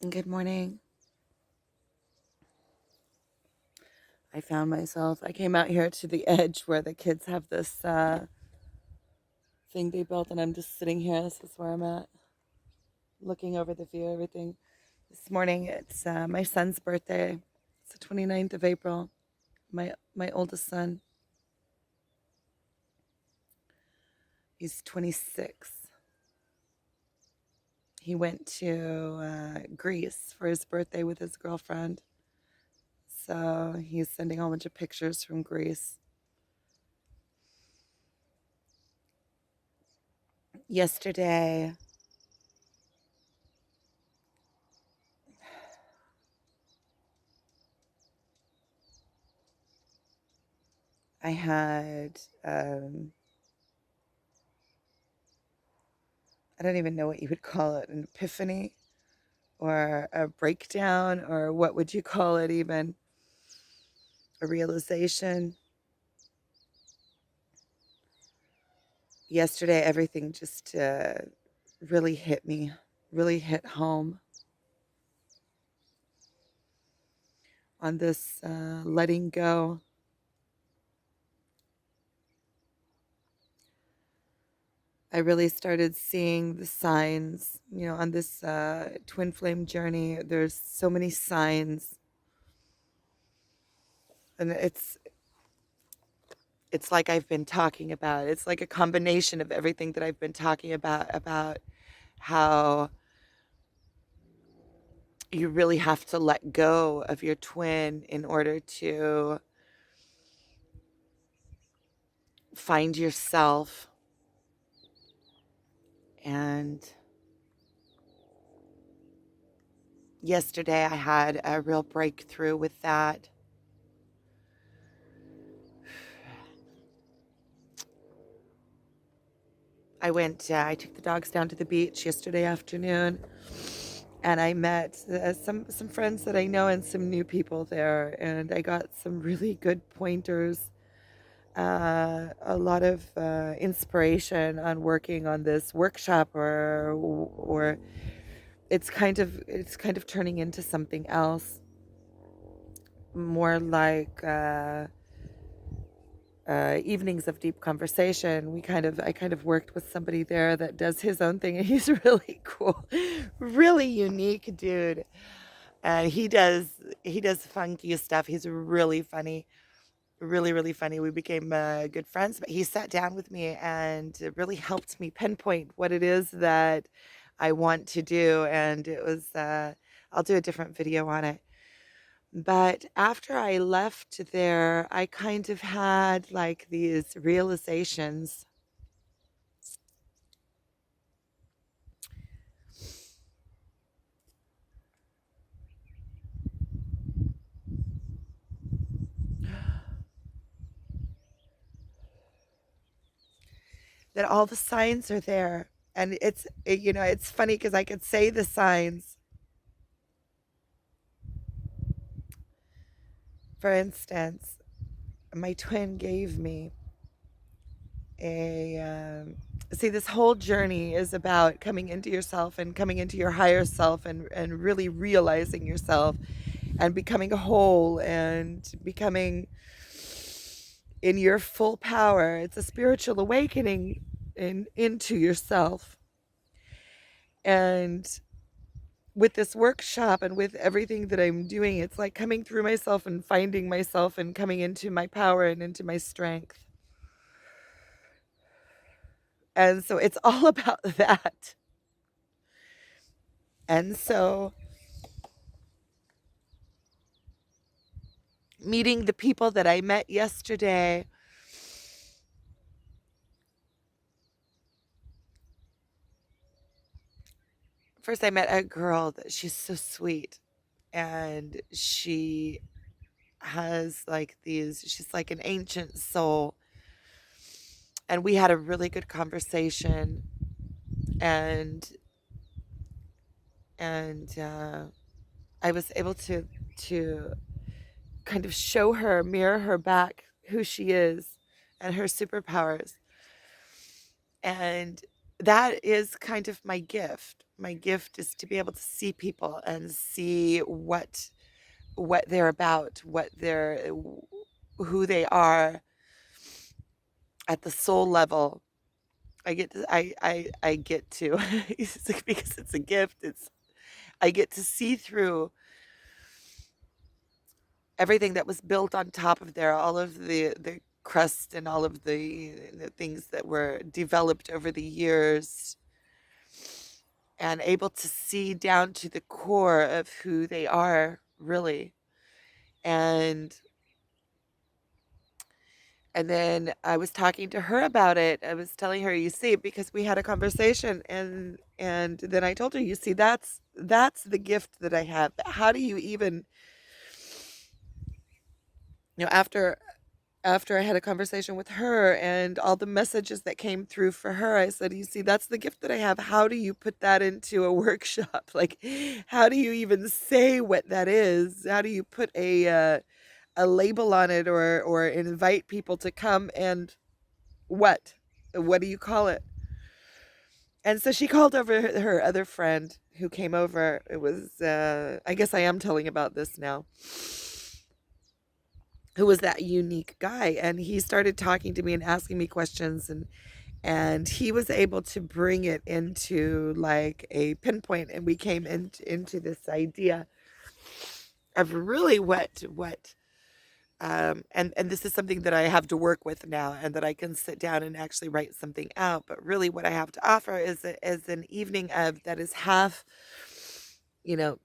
Good morning. I came out here to the edge where the kids have this thing they built, and I'm just sitting here. This is where I'm at, looking over the view, everything. This morning, it's my son's birthday. It's the 29th of April. My oldest son, he's 26. He went to Greece for his birthday with his girlfriend. So he's sending a whole bunch of pictures from Greece. Yesterday, I had I don't even know what you would call it, an epiphany or a breakdown, or what would you call it, even a realization. Yesterday, everything just really hit me, really hit home on this letting go. I really started seeing the signs, on this twin flame journey. There's so many signs, and it's like I've been talking about. It's like a combination of everything that I've been talking about how you really have to let go of your twin in order to find yourself. And yesterday I had a real breakthrough with that. I took the dogs down to the beach yesterday afternoon, and I met some friends that I know and some new people there, and I got some really good pointers, a lot of inspiration on working on this workshop, or it's kind of turning into something else, more like evenings of deep conversation. I kind of worked with somebody there that does his own thing, and he's really cool, really unique dude. And he does funky stuff. He's really funny, really, really funny. We became good friends, but he sat down with me and it really helped me pinpoint what it is that I want to do. And it was, I'll do a different video on it. But after I left there, I kind of had like these realizations that all the signs are there. And it's funny because I could say the signs. For instance, my twin gave me a see, this whole journey is about coming into yourself and coming into your higher self, and really realizing yourself and becoming whole and becoming in your full power. It's a spiritual awakening into yourself. And with this workshop and with everything that I'm doing, it's like coming through myself and finding myself and coming into my power and into my strength. And so it's all about that. And so meeting the people that I met yesterday, first I met a girl that she's so sweet, and she has like she's like an ancient soul, and we had a really good conversation, and and I was able to kind of show her, mirror her back who she is and her superpowers. And that is kind of my gift. My gift is to be able to see people and see what they're about, who they are at the soul level. I get to it's like, because it's a gift. It's I get to see through everything that was built on top of there, all of the crust and all of the things that were developed over the years, and able to see down to the core of who they are really. And and then I was talking to her about it. I was telling her, you see, because we had a conversation, and then I told her, you see, that's the gift that I have. How do you even, after I had a conversation with her and all the messages that came through for her, I said, you see, that's the gift that I have. How do you put that into a workshop? Like, how do you even say what that is? How do you put a label on it, or invite people to come and what? What do you call it? And so she called over her other friend who came over. It was, I guess I am telling about this now, who was that unique guy. And he started talking to me and asking me questions. And he was able to bring it into like a pinpoint. And we came into this idea of really what and this is something that I have to work with now, and that I can sit down and actually write something out. But really, what I have to offer is an evening of that is half, you know,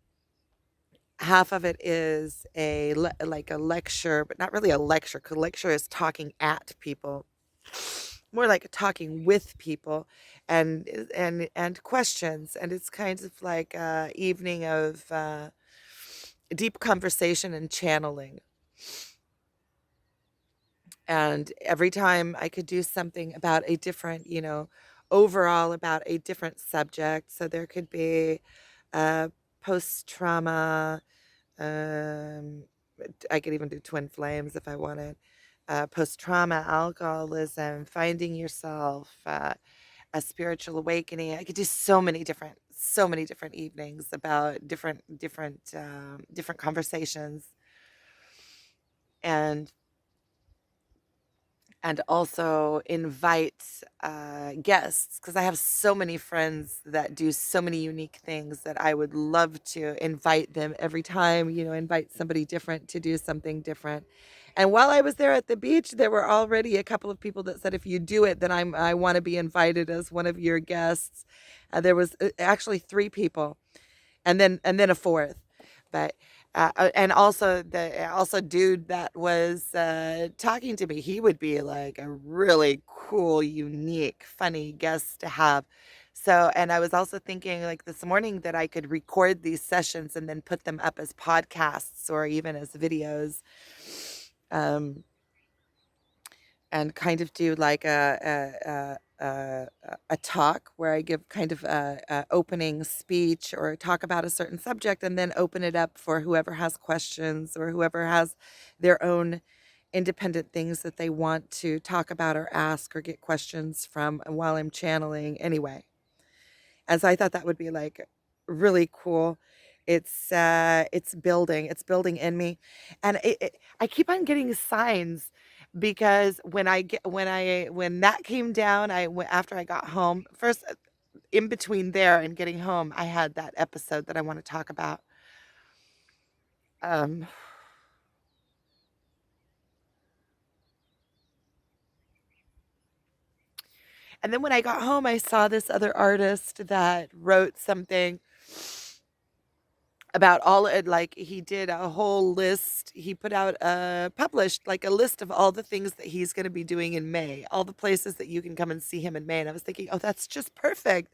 half of it is like a lecture, but not really a lecture, because lecture is talking at people, more like talking with people, and questions, and it's kind of like a evening of deep conversation and channeling. And every time I could do something about a different, overall about a different subject. So there could be post trauma. Um, I could even do twin flames if I wanted. Post trauma, alcoholism, finding yourself, a spiritual awakening. I could do so many different evenings about different conversations, and also invite guests, because I have so many friends that do so many unique things that I would love to invite them every time, invite somebody different to do something different. And while I was there at the beach, there were already a couple of people that said, if you do it, then I want to be invited as one of your guests. There was actually three people, and then a fourth. But and also dude that was talking to me, he would be like a really cool, unique, funny guest to have. So, and I was also thinking, like, this morning, that I could record these sessions and then put them up as podcasts or even as videos. Um, and kind of do like a talk where I give kind of a opening speech or talk about a certain subject, and then open it up for whoever has questions or whoever has their own independent things that they want to talk about or ask or get questions from while I'm channeling anyway. And so I thought that would be like really cool. It's building in me, and I keep on getting signs, because when that came down, after I got home first, in between there and getting home, I had that episode that I want to talk about. Um, and then when I got home, I saw this other artist that wrote something about all it, like, he did a whole list. He put out published like a list of all the things that he's going to be doing in May, all the places that you can come and see him in May. And I was thinking, oh, that's just perfect,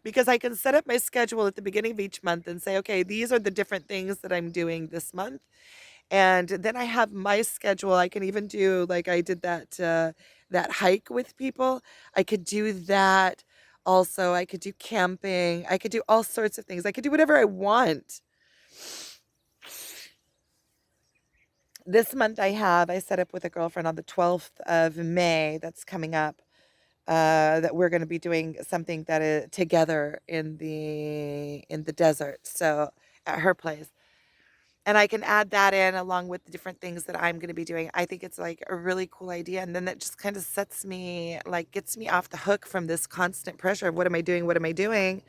because I can set up my schedule at the beginning of each month and say, okay, these are the different things that I'm doing this month. And then I have my schedule. I can even do, like, I did that hike with people. I could do that. Also, I could do camping. I could do all sorts of things. I could do whatever I want. This month I set up with a girlfriend on the 12th of May, that's coming up. that we're going to be doing something that is together in the desert. So at her place, and I can add that in along with the different things that I'm going to be doing. I think it's like a really cool idea, and then that just kind of sets me like gets me off the hook from this constant pressure of what am I doing? What am I doing?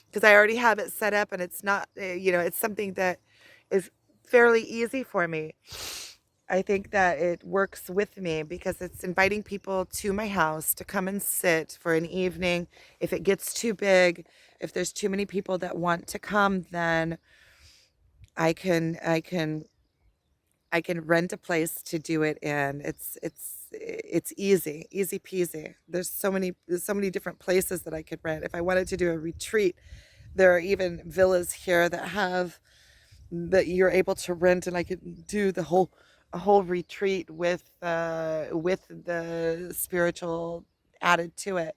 Because I already have it set up, and it's not it's something that is fairly easy for me. I think that it works with me because it's inviting people to my house to come and sit for an evening. If it gets too big, if there's too many people that want to come, then I can I can I can rent a place to do it in. It's easy, easy peasy. There's so many different places that I could rent. If I wanted to do a retreat, there are even villas here that have that you're able to rent, and I could do the whole a whole retreat with the spiritual added to it.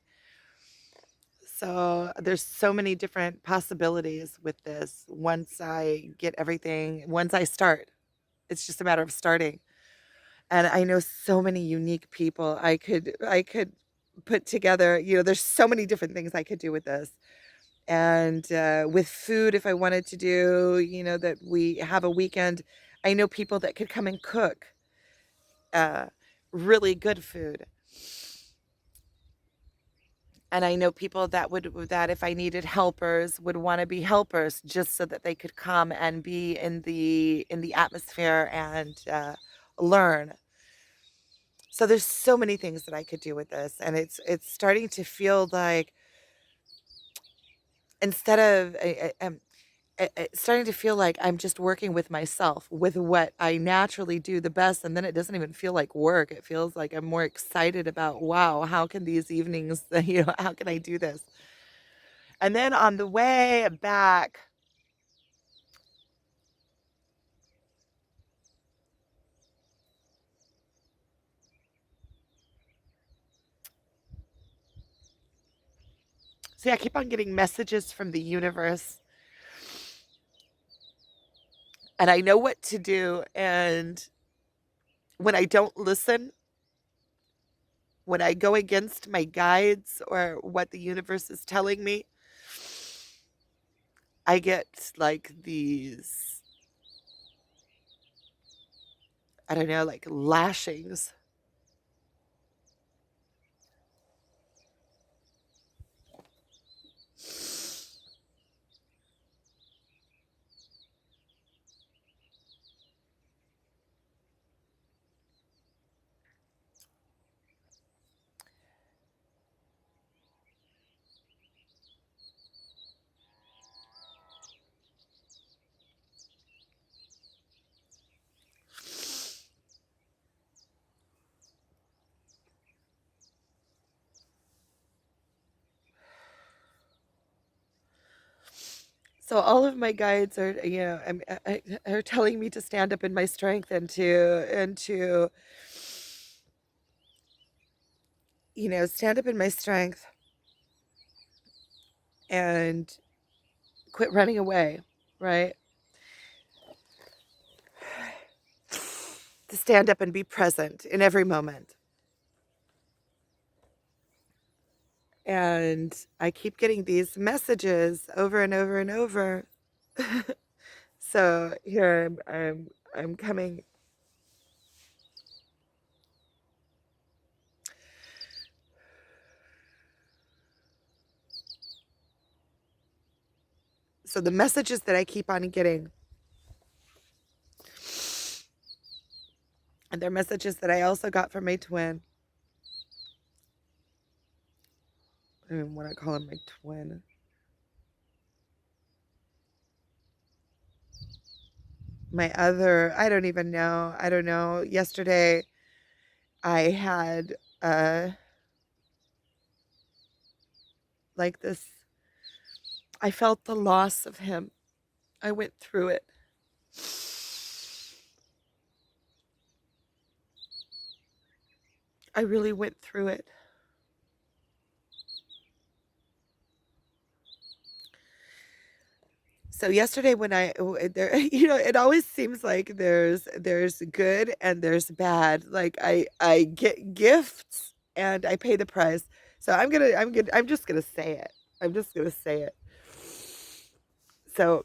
So there's so many different possibilities with this. Once I start, it's just a matter of starting. And I know so many unique people I could put together. There's so many different things I could do with this. And with food, if I wanted to do, that we have a weekend, I know people that could come and cook uh, really good food. And I know people that if I needed helpers would want to be helpers just so that they could come and be in the atmosphere and learn. So there's so many things that I could do with this, and it's starting to feel like instead of it's starting to feel like I'm just working with myself, with what I naturally do the best, and then it doesn't even feel like work. It feels like I'm more excited about, wow, how can these evenings, how can I do this? And then on the way back, see, I keep on getting messages from the universe, and I know what to do. And when I don't listen, when I go against my guides or what the universe is telling me, I get like these, I don't know, like lashings. So all of my guides are, are telling me to stand up in my strength and to stand up in my strength and quit running away, right? To stand up and be present in every moment. And I keep getting these messages over and over and over. So here I'm coming. So the messages that I keep on getting, and they're messages that I also got from my twin. I don't even want to call him my twin. I don't even know. I don't know. Yesterday I had like this, I felt the loss of him. I went through it. I really went through it. So yesterday when there, it always seems like there's good and there's bad. Like I get gifts and I pay the price. So I'm just gonna say it. I'm just gonna say it. So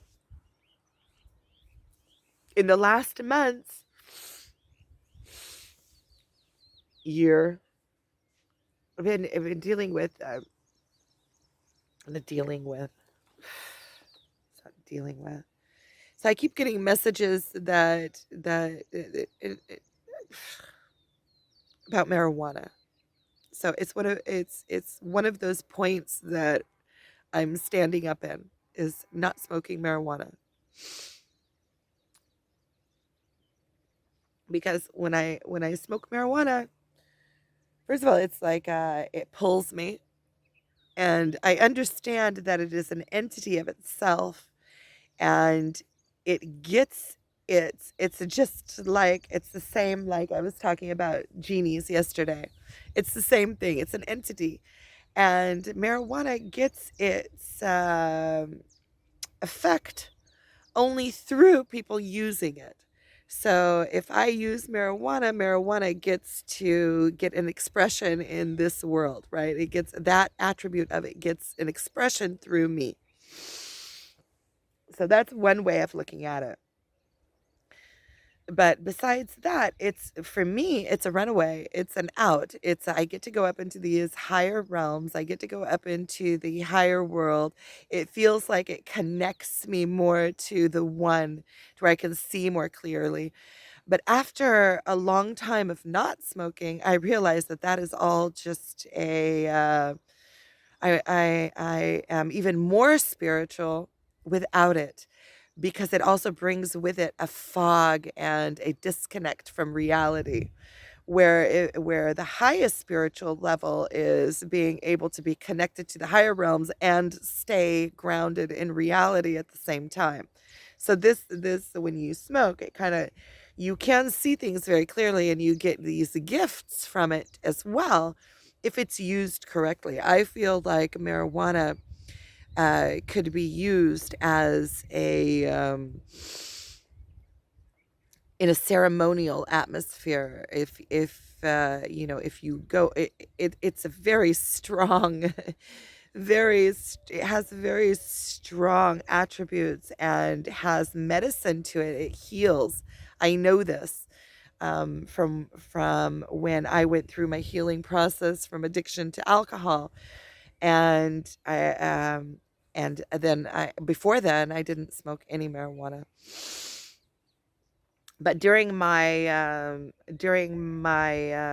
in the last months, year, I've been dealing with, the dealing with, it's not dealing with. So I keep getting messages that about marijuana. So it's one of those points that I'm standing up in is not smoking marijuana. Because when I smoke marijuana, first of all, it's like it pulls me, and I understand that it is an entity of itself, and it gets it's just like it's the same, like I was talking about genies yesterday. It's the same thing. It's an entity, and marijuana gets its effect only through people using it. So if I use marijuana, marijuana gets to get an expression in this world, right? It gets that attribute of it gets an expression through me. So that's one way of looking at it. But besides that, it's for me, it's a runaway. It's an out. I get to go up into these higher realms. I get to go up into the higher world. It feels like it connects me more to the one, to where I can see more clearly. But after a long time of not smoking, I realized that that is all just a I am even more spiritual without it, because it also brings with it a fog and a disconnect from reality, where the highest spiritual level is being able to be connected to the higher realms and stay grounded in reality at the same time. So this when you smoke, it kind of, you can see things very clearly, and you get these gifts from it as well if it's used correctly. I feel like marijuana could be used as a in a ceremonial atmosphere. If you know, if you go, it's a very strong, it has very strong attributes and has medicine to it. It heals. I know this from when I went through my healing process from addiction to alcohol, and and then I before then I didn't smoke any marijuana. But during my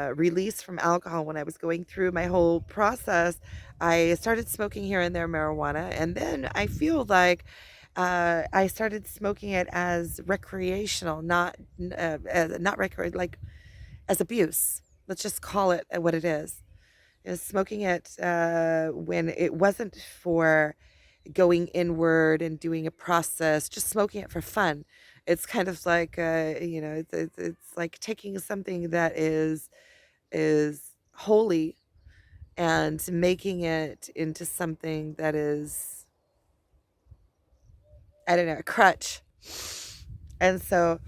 release from alcohol, when I was going through my whole process, I started smoking here and there marijuana, and then I feel like I started smoking it as recreational, not like as abuse. Let's just call it what it is smoking it when it wasn't for going inward and doing a process, just smoking it for fun. It's kind of like it's like taking something that is holy and making it into something that is, I don't know, a crutch. And so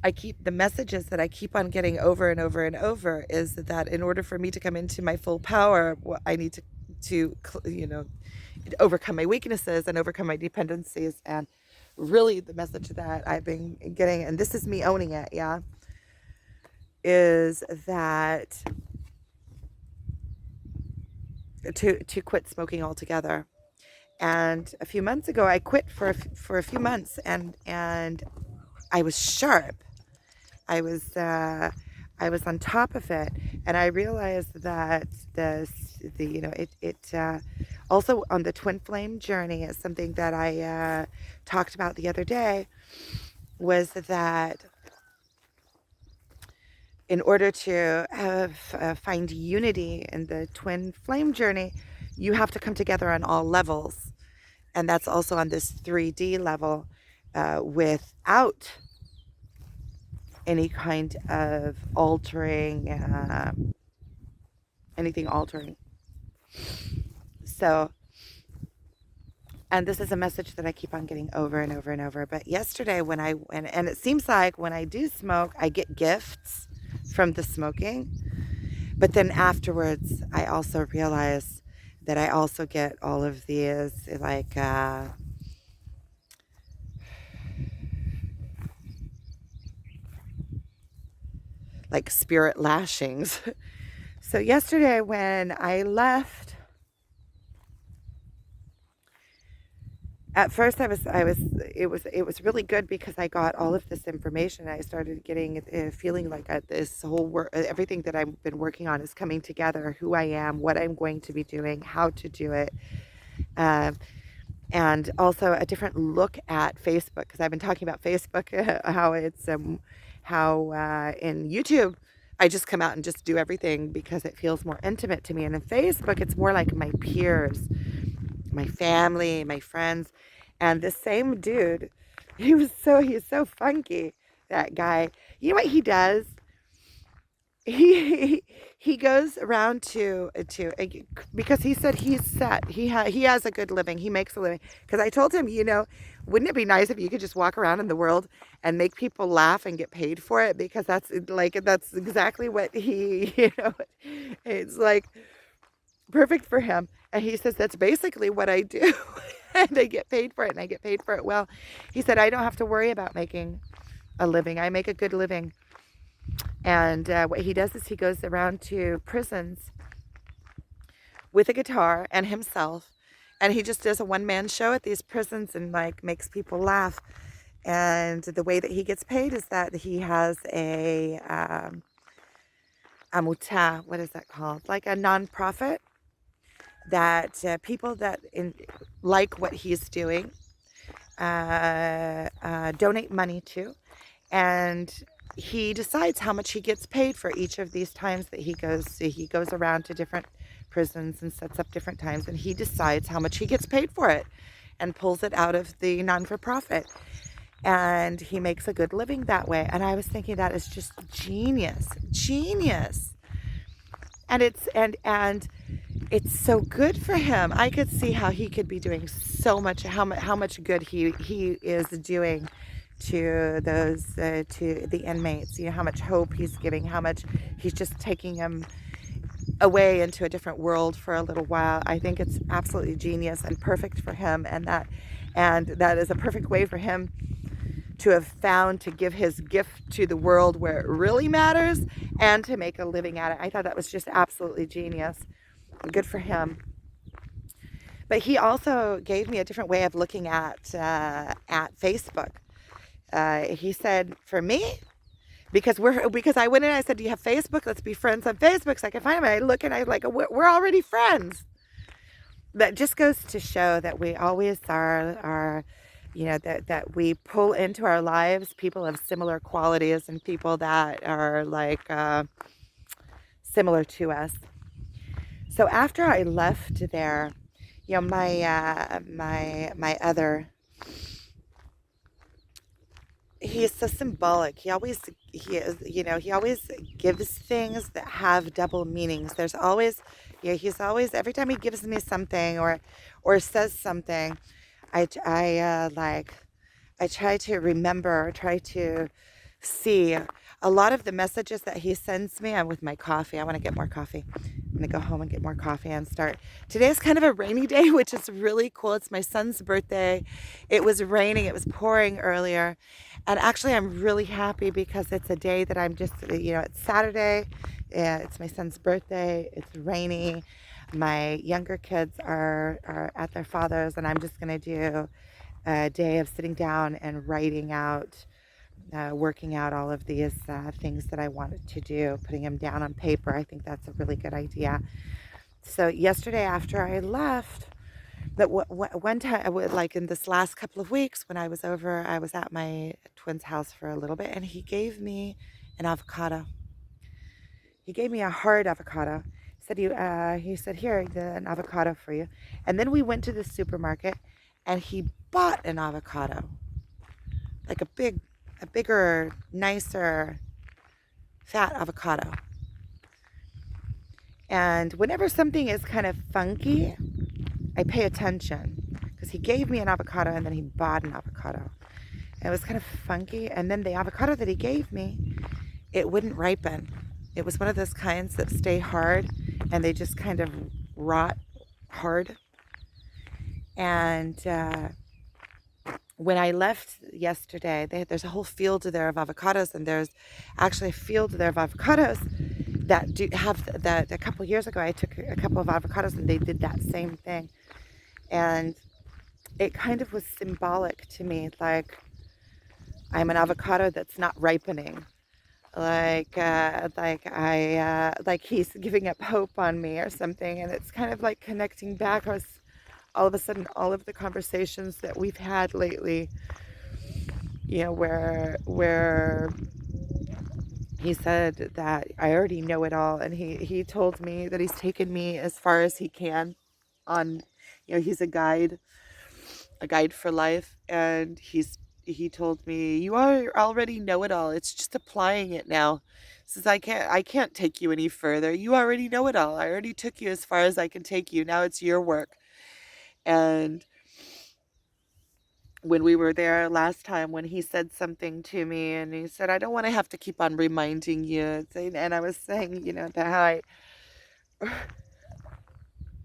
I keep the messages that I keep on getting over and over and over is that in order for me to come into my full power, I need to overcome my weaknesses and overcome my dependencies. And really the message that I've been getting, and this is me owning it, yeah, is that to quit smoking altogether. And a few months ago I quit for a few months, and I was sharp. I was on top of it, and I realized that also on the twin flame journey is something that I talked about the other day, was that in order to find unity in the twin flame journey, you have to come together on all levels, and that's also on this 3D level, without any kind of altering, anything altering. So, and this is a message that I keep on getting over and over and over. But yesterday when I went, and it seems like when I do smoke, I get gifts from the smoking. But then afterwards, I also realized that I also get all of these like spirit lashings. So yesterday when I left, at first it was really good because I got all of this information. I started getting feeling like this whole work, everything that I've been working on is coming together, who I am, what I'm going to be doing, how to do it. Uh, and also a different look at Facebook, because I've been talking about Facebook, how it's in YouTube I just come out and just do everything because it feels more intimate to me, and in Facebook it's more like my peers, my family, my friends. And this same dude, he's so funky, that guy. You know what he does? He goes around to because he said he's set. He has a good living. He makes a living. Because I told him, wouldn't it be nice if you could just walk around in the world and make people laugh and get paid for it? Because that's exactly what it's like perfect for him. And he says that's basically what I do. And I get paid for it, and I get paid for it well. He said I don't have to worry about making a living. I make a good living. And what he does is he goes around to prisons with a guitar and himself, and he just does a one-man show at these prisons and makes people laugh. And the way that he gets paid is that he has a amuta, what is that called? Like a nonprofit that people that like what he's doing donate money to, and he decides how much he gets paid for each of these times that he goes. He goes around to different prisons and sets up different times, and he decides how much he gets paid for it and pulls it out of the non-for-profit. And he makes a good living that way. And I was thinking that is just genius. And it's so good for him. I could see how he could be doing so much, how much good he is doing to those to the inmates. How much hope he's giving, how much he's just taking them away into a different world for a little while. I think it's absolutely genius and perfect for him, and that is a perfect way for him to have found to give his gift to the world where it really matters and to make a living at it. I thought that was just absolutely genius. Good for him. But he also gave me a different way of looking at Facebook. He said, for me, because I went in and I said, do you have Facebook? Let's be friends on Facebook so I can find him. And I look and I we're already friends. That just goes to show that we always are that we pull into our lives people of similar qualities and people that are similar to us. So after I left there, my other, he is so symbolic. He always gives things that have double meanings. There's always, he's always, every time he gives me something or says something, I try to remember, try to see a lot of the messages that he sends me. I'm with my coffee. I want to get more coffee. I'm going to go home and get more coffee and start. Today is kind of a rainy day, which is really cool. It's my son's birthday. It was raining. It was pouring earlier. And actually, I'm really happy because it's a day that I'm just, it's Saturday. It's my son's birthday. It's rainy. My younger kids are at their father's, and I'm just going to do a day of sitting down and writing out, working out all of these things that I wanted to do, putting them down on paper. I think that's a really good idea. So yesterday after I left, but one time, like in this last couple of weeks when I was over, I was at my twin's house for a little bit, and he gave me an avocado. He gave me a hard avocado. He said, here, an avocado for you. And then we went to the supermarket, and he bought an avocado, like a bigger, nicer, fat avocado. And whenever something is kind of funky, I pay attention, because he gave me an avocado and then he bought an avocado. And it was kind of funky. And then the avocado that he gave me, it wouldn't ripen. It was one of those kinds that stay hard and they just kind of rot hard. And when I left yesterday, there's a whole field there of avocados, and there's actually a field there of avocados that do have that. A couple years ago, I took a couple of avocados, and they did that same thing, and it kind of was symbolic to me, like I'm an avocado that's not ripening, like he's giving up hope on me or something, and it's kind of like connecting back. I was all of a sudden, all of the conversations that we've had lately, where he said that I already know it all, and he told me that he's taken me as far as he can on, he's a guide for life, and he told me, you are already know it all. It's just applying it now. He says, I can't take you any further. You already know it all. I already took you as far as I can take you. Now it's your work. And when we were there last time, when he said something to me, and he said, I don't want to have to keep on reminding you. And I was saying, that how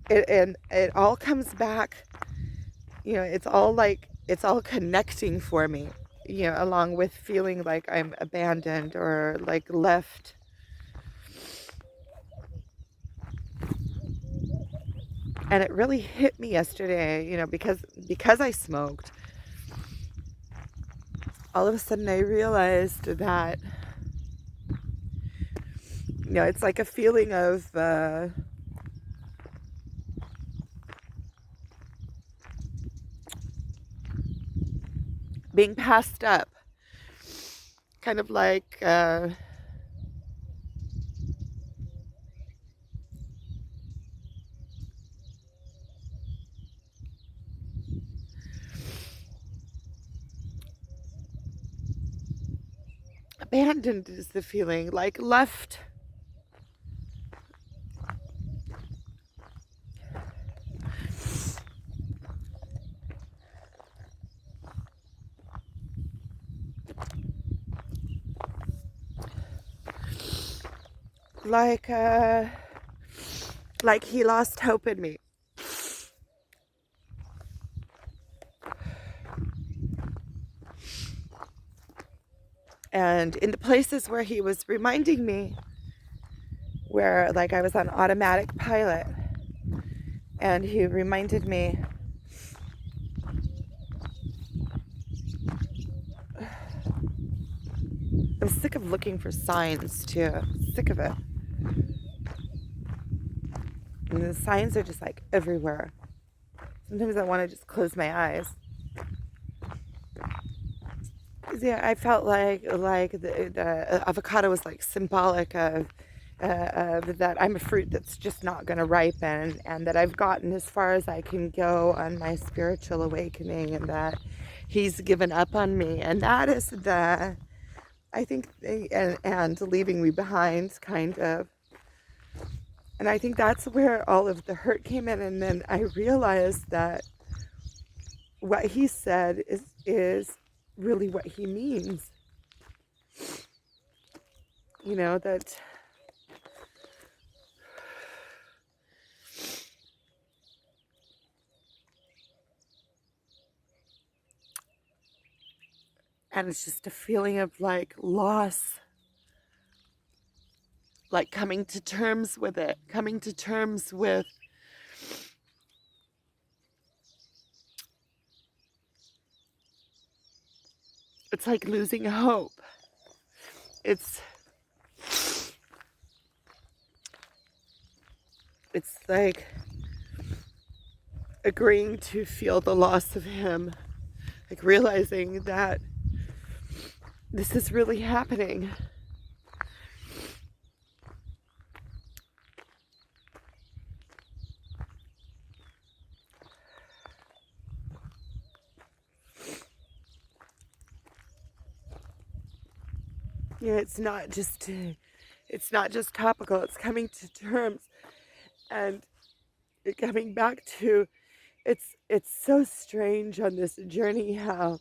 it all comes back, it's all connecting for me, along with feeling like I'm abandoned or like left. And it really hit me yesterday, because I smoked. All of a sudden I realized that, it's like a feeling of being passed up, kind of like abandoned is the feeling, like left. Like he lost hope in me. And in the places where he was reminding me, where like I was on automatic pilot, and he reminded me, I'm sick of looking for signs too. Sick of it. And the signs are just like everywhere. Sometimes I want to just close my eyes. Yeah, I felt like the avocado was like symbolic of that I'm a fruit that's just not going to ripen, and that I've gotten as far as I can go on my spiritual awakening, and that he's given up on me, and that is I think, and leaving me behind, kind of. And I think that's where all of the hurt came in, and then I realized that what he said is really what he means. That and it's just a feeling of like loss, like coming to terms with it, coming to terms with it's like losing hope. It's like agreeing to feel the loss of him, like realizing that this is really happening. It's not just topical. It's coming to terms, and coming back to it's so strange on this journey how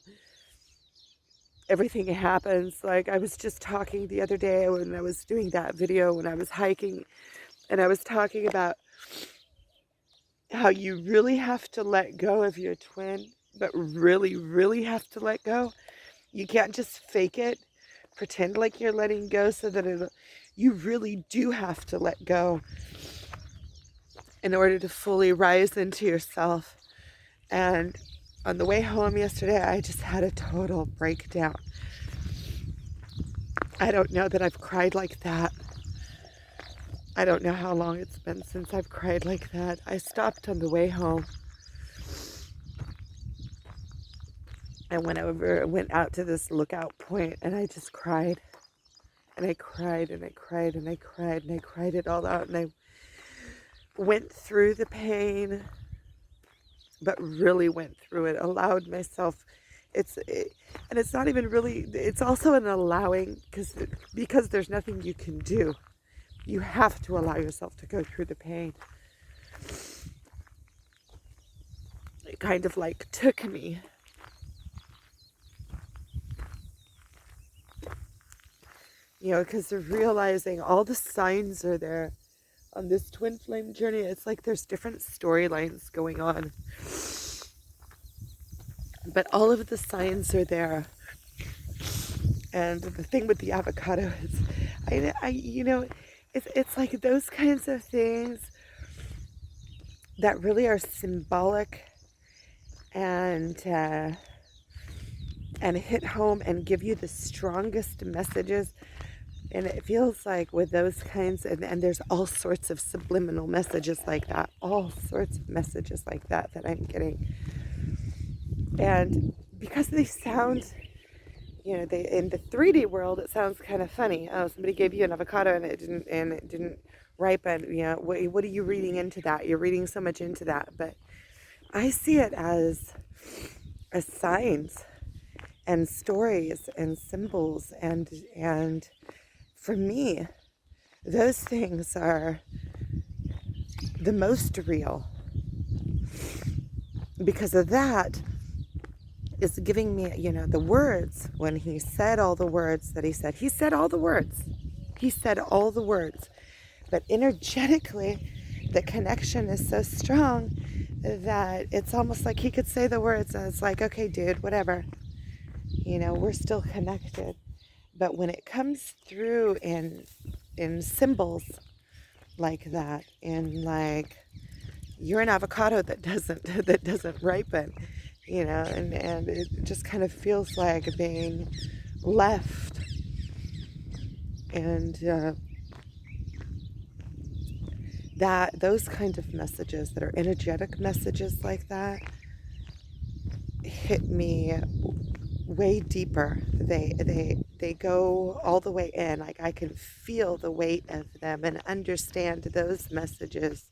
everything happens. Like I was just talking the other day when I was doing that video when I was hiking, and I was talking about how you really have to let go of your twin, but really, really have to let go. You can't just fake it, pretend like you're letting go so that you really do have to let go in order to fully rise into yourself. And on the way home yesterday, I just had a total breakdown. I don't know that I've cried like that. I don't know how long it's been since I've cried like that. I stopped on the way home. And when I went out to this lookout point, and I just cried. And I cried and I cried and I cried and I cried it all out. And I went through the pain, but really went through it, allowed myself. And it's not even really, it's also an allowing, because there's nothing you can do. You have to allow yourself to go through the pain. It kind of like took me. You know, because of realizing all the signs are there on this twin flame journey. It's like there's different storylines going on. But all of the signs are there. And the thing with the avocado is, it's like those kinds of things that really are symbolic and hit home and give you the strongest messages. And it feels like with those kinds, and there's all sorts of subliminal messages like that, all sorts of messages like that I'm getting. And because they sound, they in the 3D world, it sounds kind of funny. Oh, somebody gave you an avocado and it didn't ripen. What are you reading into that? You're reading so much into that. But I see it as signs and stories and symbols, and for me, those things are the most real. Because of that is giving me, the words, when he said all the words that he said all the words. He said all the words. But energetically, the connection is so strong that it's almost like he could say the words and it's like, okay, dude, whatever. We're still connected. But when it comes through in symbols like that, in like you're an avocado that doesn't ripen, and it just kind of feels like being left. And that those kind of messages that are energetic messages like that hit me way deeper. They go all the way in. Like I can feel the weight of them and understand those messages.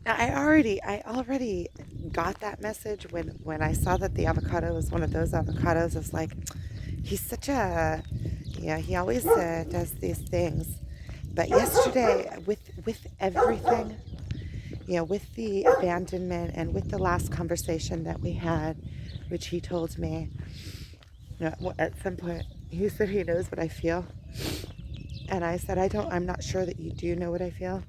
Now I already got that message when I saw that the avocado was one of those avocados. I was like, he's such a, he always does these things. But yesterday, with everything, with the abandonment and with the last conversation that we had, which he told me, at some point, he said he knows what I feel. And I said, I'm not sure that you do know what I feel.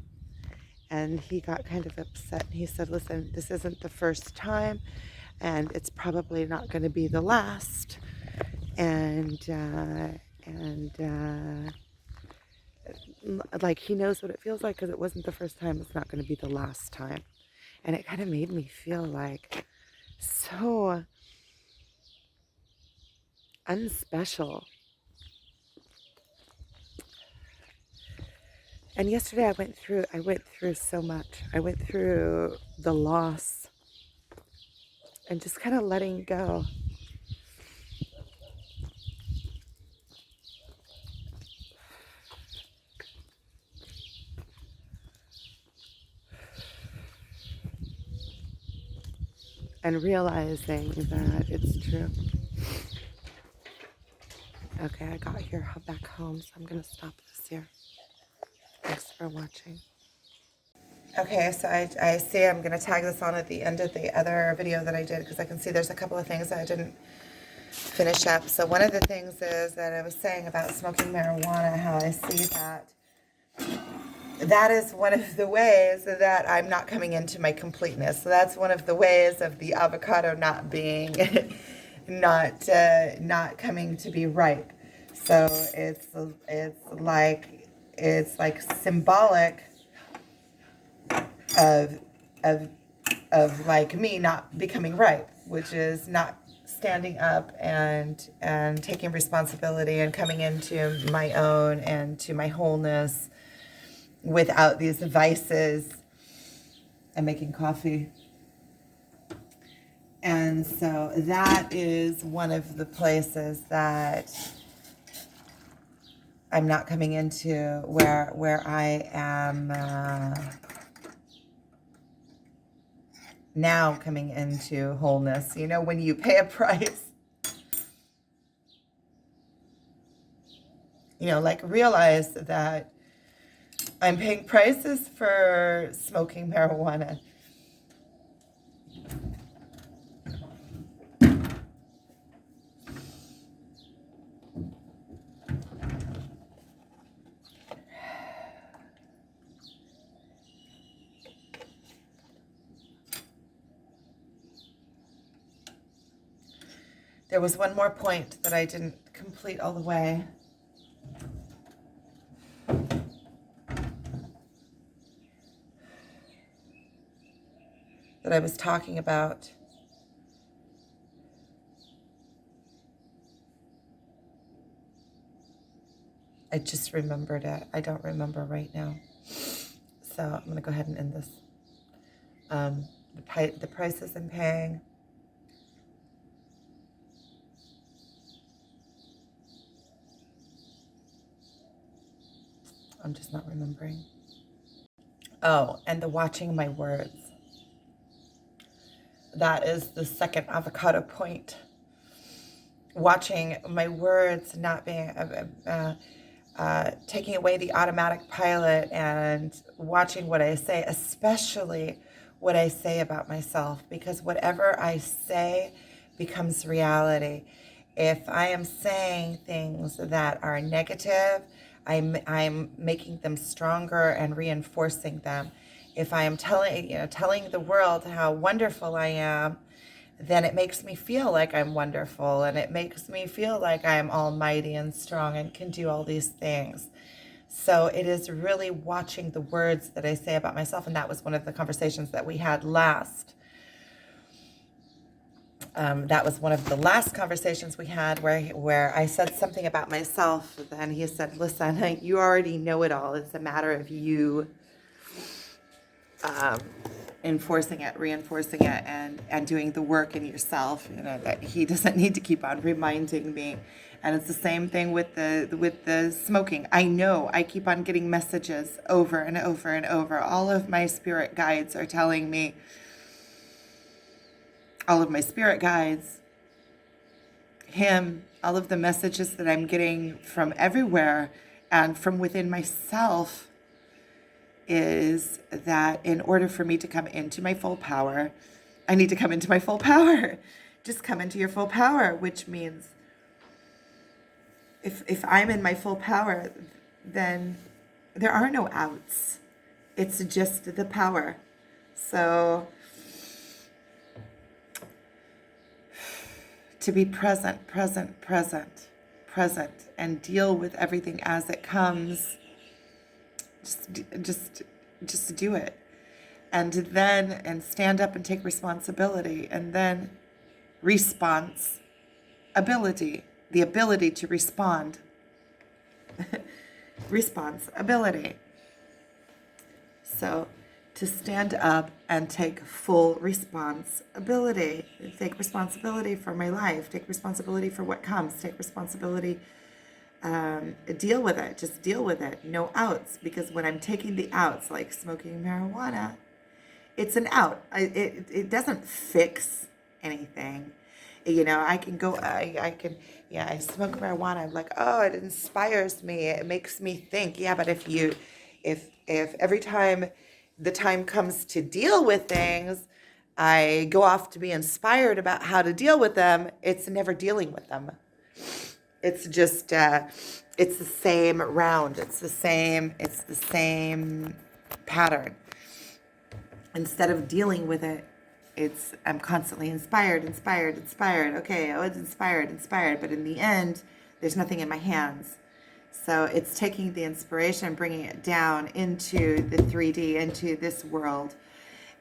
And he got kind of upset. He said, listen, this isn't the first time, and it's probably not going to be the last. And like he knows what it feels like because it wasn't the first time. It's not going to be the last time. And it kind of made me feel like so unspecial. And yesterday I went through so much. I went through the loss and just kind of letting go. And realizing that it's true. Okay, I got here back home, so I'm going to stop this here. Thanks for watching. Okay, so I see I'm going to tag this on at the end of the other video that I did because I can see there's a couple of things that I didn't finish up. So one of the things is that I was saying about smoking marijuana, how I see that that is one of the ways that I'm not coming into my completeness. So that's one of the ways of the avocado not being, not coming to be ripe. So it's like symbolic of of like me not becoming ripe, which is not standing up and taking responsibility and coming into my own and to my wholeness without these vices. I'm making coffee. And so that is one of the places that I'm not coming into where I am now coming into wholeness. You know, when you pay a price, you know, like realize that I'm paying prices for smoking marijuana. There was one more point that I didn't complete all the way. That I was talking about. I just remembered it. I don't remember right now. So I'm going to go ahead and end this. The prices I'm paying. I'm just not remembering. Oh, and the watching my words. That is the second avocado point. Watching my words, not being, taking away the automatic pilot and watching what I say, especially what I say about myself, because whatever I say becomes reality. If I am saying things that are negative, I'm making them stronger and reinforcing them. If I am telling the world how wonderful I am, then it makes me feel like I'm wonderful, and it makes me feel like I'm almighty and strong and can do all these things. So it is really watching the words that I say about myself, and that was one of the conversations that we had last. That was one of the last conversations we had where I said something about myself, and he said, listen, you already know it all. It's a matter of you enforcing it, reinforcing it, and doing the work in yourself. You know, that he doesn't need to keep on reminding me. And it's the same thing with the smoking. I know I keep on getting messages over and over and over. All of my spirit guides are telling me, all of my spirit guides, him, all of the messages that I'm getting from everywhere and from within myself is that in order for me to come into my full power, I need to come into my full power. Just come into your full power, which means if I'm in my full power, then there are no outs. It's just the power. So to be present, and deal with everything as it comes. Just do it. And stand up and take responsibility, and then responsibility, the ability to respond. Responsibility. So to stand up and take full responsibility. Take responsibility for my life. Take responsibility for what comes. Take responsibility. Deal with it. Just deal with it. No outs. Because when I'm taking the outs, like smoking marijuana, it's an out. It doesn't fix anything. You know, I smoke marijuana. I'm like, oh, it inspires me. It makes me think. Yeah, but if every time the time comes to deal with things, I go off to be inspired about how to deal with them. It's never dealing with them. It's just, it's the same round. It's the same pattern. Instead of dealing with it, I'm constantly inspired. Okay, oh, it's inspired. But in the end, there's nothing in my hands. So it's taking the inspiration, bringing it down into the 3D, into this world,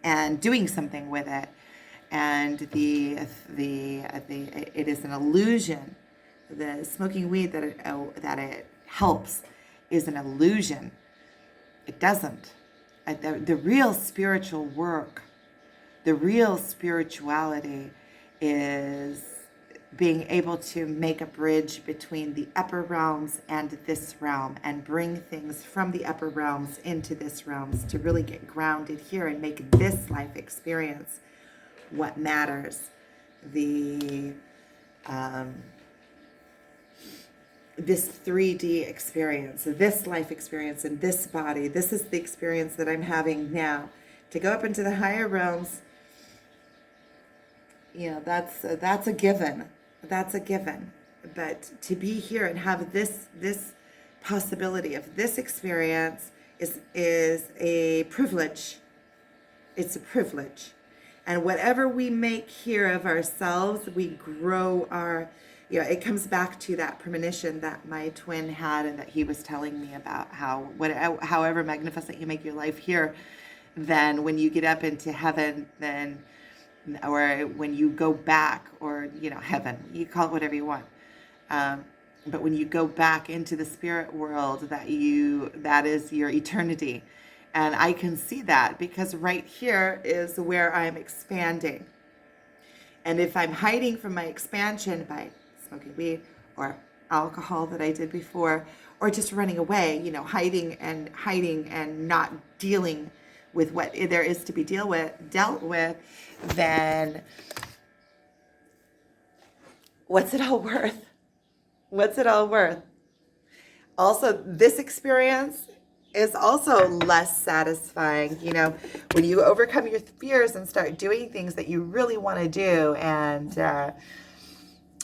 and doing something with it. And it is an illusion. The smoking weed that it helps is an illusion. It doesn't. The real spiritual work, the real spirituality is being able to make a bridge between the upper realms and this realm, and bring things from the upper realms into this realms to really get grounded here and make this life experience what matters. This 3D experience, this life experience in this body, this is the experience that I'm having now. To go up into the higher realms, that's a given. That's a given. But to be here and have this possibility of this experience is a privilege. It's a privilege. And whatever we make here of ourselves, we grow our, it comes back to that premonition that my twin had, and that he was telling me about how, however magnificent you make your life here, then when you get up into heaven, then, or when you go back, or, heaven, you call it whatever you want. But when you go back into the spirit world, that is your eternity. And I can see that, because right here is where I'm expanding. And if I'm hiding from my expansion by smoking weed or alcohol that I did before, or just running away, hiding and not dealing with what there is to be dealt with, then what's it all worth? What's it all worth? Also, this experience is also less satisfying. When you overcome your fears and start doing things that you really want to do,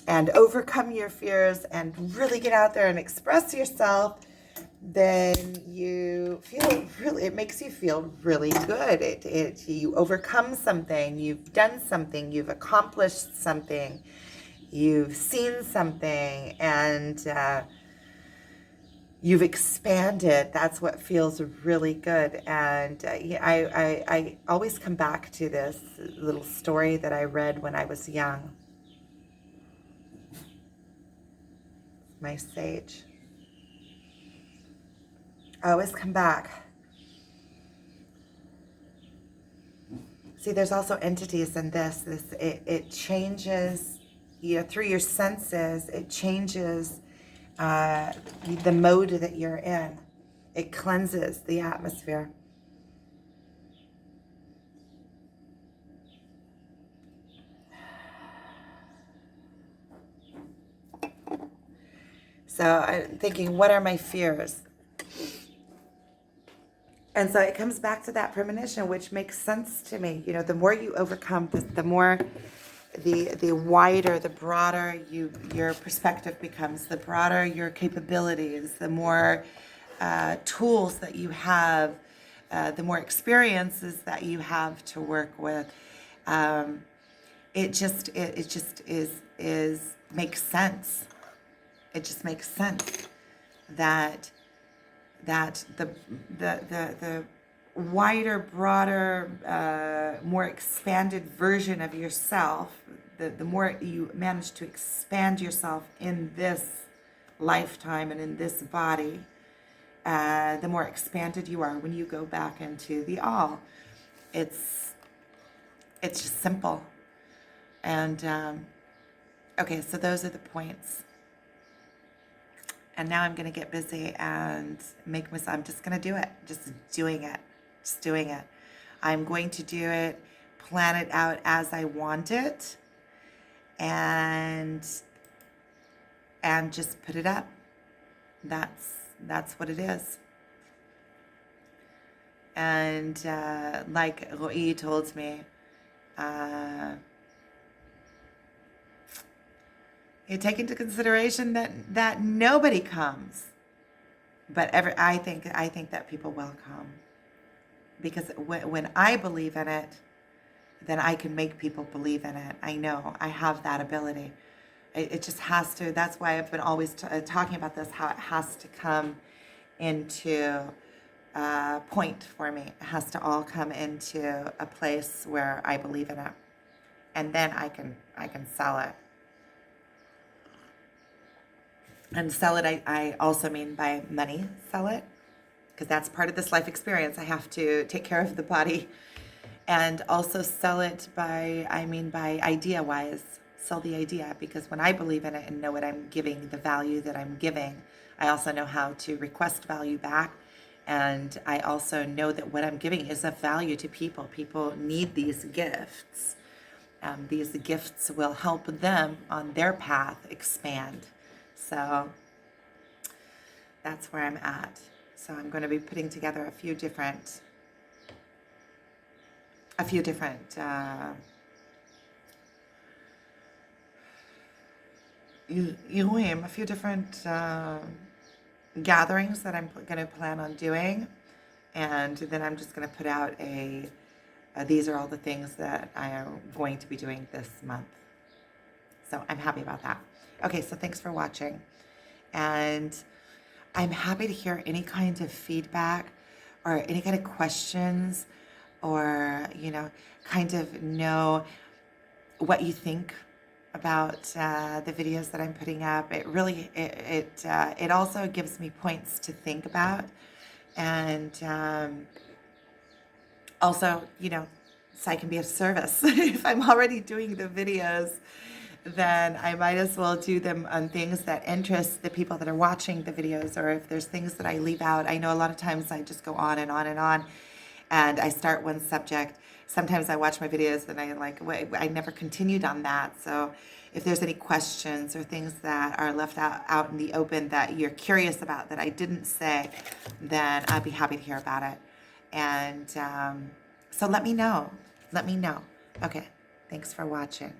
and overcome your fears and really get out there and express yourself, then it makes you feel really good. You overcome something, you've done something, you've accomplished something, you've seen something, and you've expanded. That's what feels really good. And I always come back to this little story that I read when I was young. My sage. I always come back. See, there's also entities in this. It changes, through your senses. It changes the mode that you're in. It cleanses the atmosphere. So I'm thinking, what are my fears? And so it comes back to that premonition, which makes sense to me. The more you overcome, the more, the wider, the broader your perspective becomes, the broader your capabilities, the more tools that you have, the more experiences that you have to work with. It just makes sense. It just makes sense that the wider, broader, more expanded version of yourself, the more you manage to expand yourself in this lifetime and in this body, the more expanded you are when you go back into the all. It's just simple. And okay, so those are the points. And now I'm going to get busy and I'm just going to do it. Just doing it. I'm going to do it, plan it out as I want it, and just put it up. That's what it is. And like Roy told me, you take into consideration that nobody comes, but I think that people will come, because when I believe in it, then I can make people believe in it. I know I have that ability. It just has to. That's why I've been always talking about this, how it has to come into point for me. It has to all come into a place where I believe in it, and then I can sell it. And sell it, I also mean by money sell it, because that's part of this life experience. I have to take care of the body, and also sell it by idea wise. Sell the idea, because when I believe in it and know what I'm giving, the value that I'm giving, I also know how to request value back. And I also know that what I'm giving is of value to people. People need these gifts. These gifts will help them on their path expand. So that's where I'm at. So I'm going to be putting together a few different Elohim, a few different gatherings that I'm going to plan on doing, and then I'm just going to put out these are all the things that I am going to be doing this month. So I'm happy about that. Okay, so thanks for watching, and I'm happy to hear any kind of feedback or any kind of questions, or kind of know what you think about the videos that I'm putting up. It really it also gives me points to think about, and also so I can be of service. If I'm already doing the videos, then I might as well do them on things that interest the people that are watching the videos, or if there's things that I leave out. I know a lot of times I just go on and on and on, and I start one subject. Sometimes I watch my videos and I like, wait, I never continued on that. So if there's any questions or things that are left out in the open that you're curious about that I didn't say, then I'd be happy to hear about it. And so let me know. Let me know. Okay, thanks for watching.